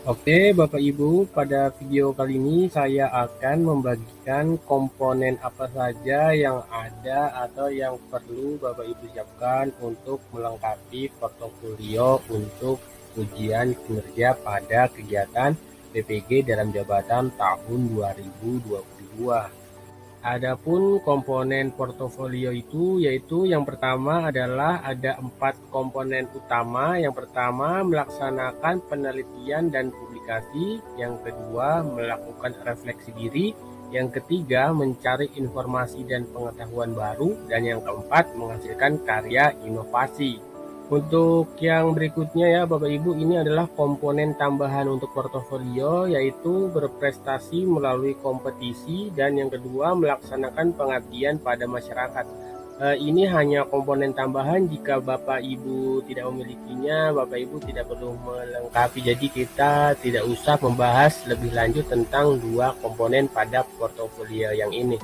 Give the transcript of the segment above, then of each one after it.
Oke, Bapak Ibu, pada video kali ini saya akan membagikan komponen apa saja yang ada atau yang perlu Bapak Ibu siapkan untuk melengkapi portofolio untuk ujian kinerja pada kegiatan PPG dalam jabatan tahun 2022. Adapun komponen portofolio itu yaitu yang pertama adalah ada 4 komponen utama. Yang pertama melaksanakan penelitian dan publikasi, yang kedua melakukan refleksi diri, yang ketiga mencari informasi dan pengetahuan baru, dan yang keempat menghasilkan karya inovasi. Untuk yang berikutnya ya Bapak Ibu, ini adalah komponen tambahan untuk portofolio, yaitu berprestasi melalui kompetisi, dan yang kedua melaksanakan pengabdian pada masyarakat. Ini hanya komponen tambahan. Jika Bapak Ibu tidak memilikinya, Bapak Ibu tidak perlu melengkapi. Jadi kita tidak usah membahas lebih lanjut tentang dua komponen pada portofolio yang ini.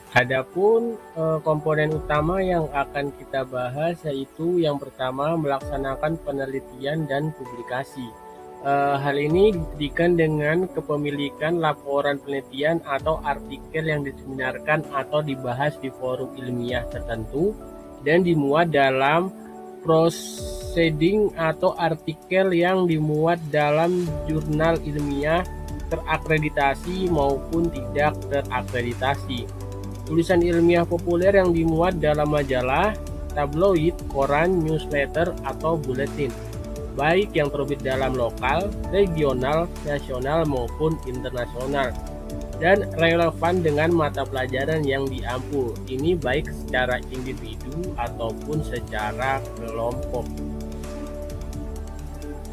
Adapun komponen utama yang akan kita bahas yaitu yang pertama melaksanakan penelitian dan publikasi. Hal ini dibuktikan dengan kepemilikan laporan penelitian atau artikel yang diseminarkan atau dibahas di forum ilmiah tertentu dan dimuat dalam proceeding atau artikel yang dimuat dalam jurnal ilmiah terakreditasi maupun tidak terakreditasi. Tulisan ilmiah populer yang dimuat dalam majalah, tabloid, koran, newsletter, atau buletin, baik yang terbit dalam lokal, regional, nasional, maupun internasional, dan relevan dengan mata pelajaran yang diampu. Ini baik secara individu ataupun secara kelompok.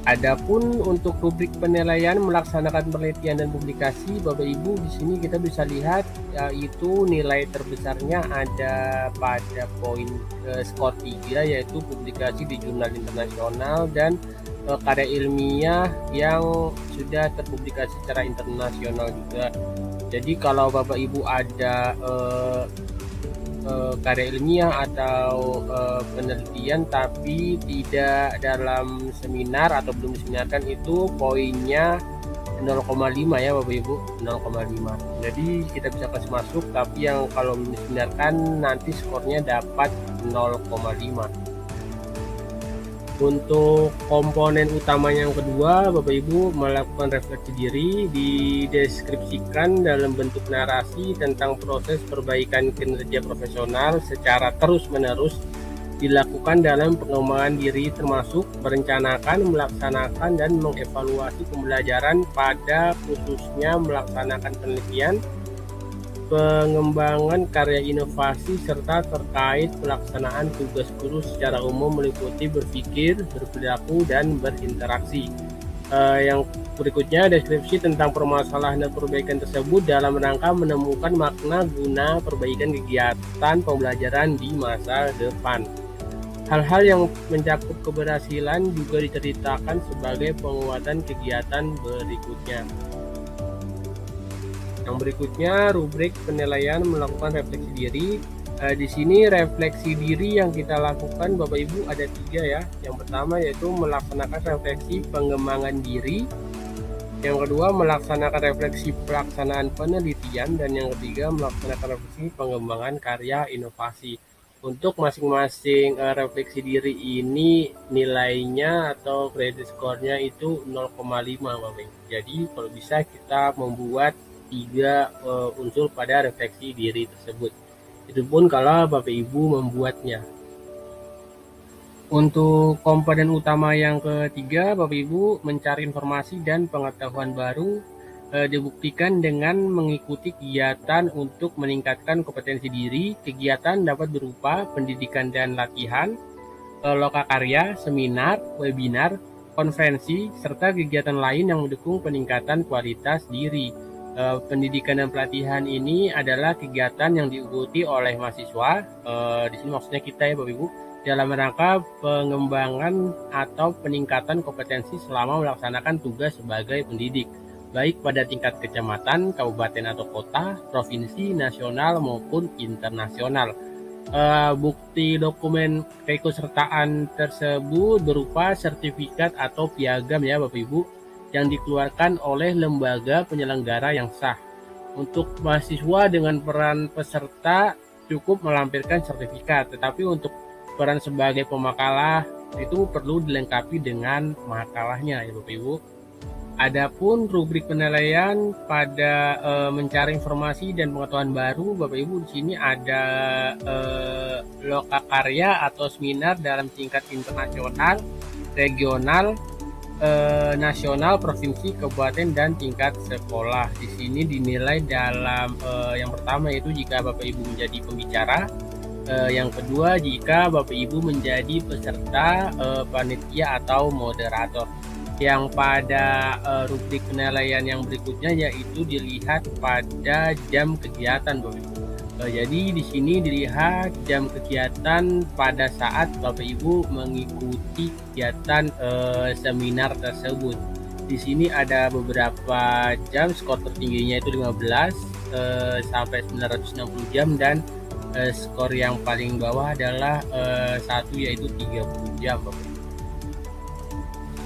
Adapun untuk rubrik penilaian melaksanakan penelitian dan publikasi, Bapak Ibu di sini kita bisa lihat yaitu nilai terbesarnya ada pada poin skor 3, yaitu publikasi di jurnal internasional dan karya ilmiah yang sudah terpublikasi secara internasional juga. Jadi kalau Bapak Ibu ada karya ilmiah atau penelitian tapi tidak dalam seminar atau belum diseminarkan, itu poinnya 0,5 ya Bapak Ibu, 0,5. Jadi kita bisa kasih masuk, tapi yang kalau belum diseminarkan nanti skornya dapat 0,5. Untuk komponen utama yang kedua, Bapak Ibu melakukan refleksi diri, dideskripsikan dalam bentuk narasi tentang proses perbaikan kinerja profesional secara terus-menerus dilakukan dalam pengembangan diri, termasuk merencanakan, melaksanakan, dan mengevaluasi pembelajaran, pada khususnya melaksanakan penelitian, pengembangan karya inovasi, serta terkait pelaksanaan tugas guru secara umum meliputi berpikir, berperilaku, dan berinteraksi. Yang berikutnya deskripsi tentang permasalahan dan perbaikan tersebut dalam rangka menemukan makna guna perbaikan kegiatan pembelajaran di masa depan. Hal-hal yang mencakup keberhasilan juga diceritakan sebagai penguatan kegiatan berikutnya. Yang berikutnya rubrik penilaian melakukan refleksi diri. Di sini refleksi diri yang kita lakukan Bapak Ibu ada 3 ya. Yang pertama yaitu melaksanakan refleksi pengembangan diri, yang kedua melaksanakan refleksi pelaksanaan penelitian, dan yang ketiga melaksanakan refleksi pengembangan karya inovasi. Untuk masing-masing refleksi diri ini nilainya atau credit score-nya itu 0,5 Bapak Ibu. Jadi kalau bisa kita membuat 3 unsur pada refleksi diri tersebut. Itu pun kalau Bapak Ibu membuatnya. Untuk komponen utama yang ketiga, Bapak Ibu mencari informasi dan pengetahuan baru dibuktikan dengan mengikuti kegiatan untuk meningkatkan kompetensi diri. Kegiatan dapat berupa pendidikan dan latihan, lokakarya, seminar, webinar, konferensi, serta kegiatan lain yang mendukung peningkatan kualitas diri. Pendidikan dan pelatihan ini adalah kegiatan yang diikuti oleh mahasiswa, di sini maksudnya kita ya Bapak Ibu, dalam rangka pengembangan atau peningkatan kompetensi selama melaksanakan tugas sebagai pendidik, baik pada tingkat kecamatan, kabupaten atau kota, provinsi, nasional maupun internasional. Bukti dokumen keikutsertaan tersebut berupa sertifikat atau piagam ya Bapak Ibu yang dikeluarkan oleh lembaga penyelenggara yang sah. Untuk mahasiswa dengan peran peserta cukup melampirkan sertifikat, tetapi untuk peran sebagai pemakalah itu perlu dilengkapi dengan makalahnya ya Bapak Ibu. Adapun rubrik penilaian pada mencari informasi dan pengetahuan baru, Bapak Ibu di sini ada lokakarya atau seminar dalam tingkat internasional, regional, nasional, provinsi, kabupaten, dan tingkat sekolah. Di sini dinilai dalam yang pertama yaitu jika Bapak Ibu menjadi pembicara, yang kedua jika Bapak Ibu menjadi peserta panitia atau moderator. Yang pada rubrik penilaian yang berikutnya yaitu dilihat pada jam kegiatan Bapak Ibu. Jadi di sini dilihat jam kegiatan pada saat Bapak Ibu mengikuti kegiatan seminar tersebut. Di sini ada beberapa jam, skor tertingginya itu 15 sampai 960 jam, dan skor yang paling bawah adalah 1 yaitu 30 jam Bapak Ibu.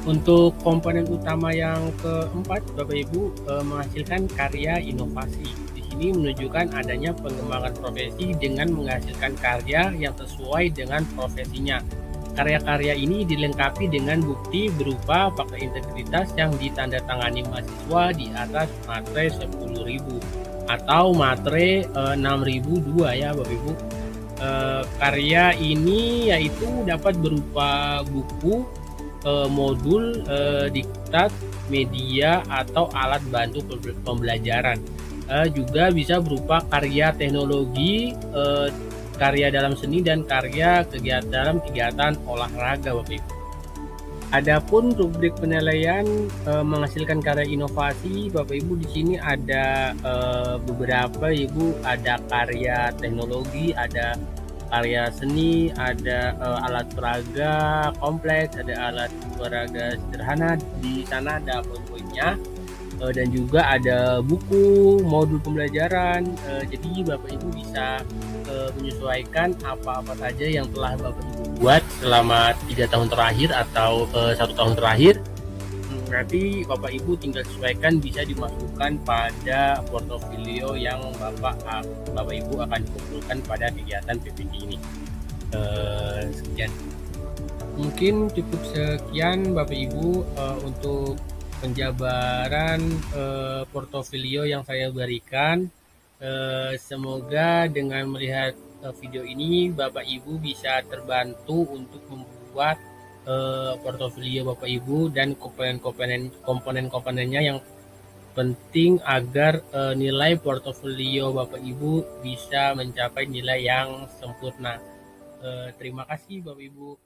Untuk komponen utama yang keempat, Bapak Ibu, menghasilkan karya inovasi. Di sini menunjukkan adanya pengembangan profesi dengan menghasilkan karya yang sesuai dengan profesinya. Karya-karya ini dilengkapi dengan bukti berupa fakta integritas yang ditandatangani mahasiswa di atas materai 10.000 atau materai 6.002 ya Bapak Ibu. Karya ini yaitu dapat berupa buku, modul, diktat, media, atau alat bantu pembelajaran. Juga bisa berupa karya teknologi, karya dalam seni, dan karya dalam kegiatan olahraga Bapak Ibu. Adapun rubrik penilaian menghasilkan karya inovasi, Bapak Ibu di sini ada beberapa Ibu, ada karya teknologi, ada karya seni, ada alat peraga kompleks, ada alat peraga sederhana. Di sana ada poin-poinnya, dan juga ada buku, modul pembelajaran. Jadi Bapak Ibu bisa menyesuaikan apa-apa saja yang telah Bapak Ibu buat selama 3 tahun terakhir atau 1 tahun terakhir. Nanti Bapak Ibu tinggal sesuaikan, bisa dimasukkan pada portofolio yang Bapak Ibu akan kumpulkan pada kegiatan PPT ini. Sekian. Mungkin cukup sekian Bapak Ibu untuk penjabaran portofolio yang saya berikan. Semoga dengan melihat video ini Bapak Ibu bisa terbantu untuk membuat portofolio Bapak Ibu dan komponen-komponennya yang penting agar nilai portofolio Bapak Ibu bisa mencapai nilai yang sempurna. Terima kasih Bapak Ibu.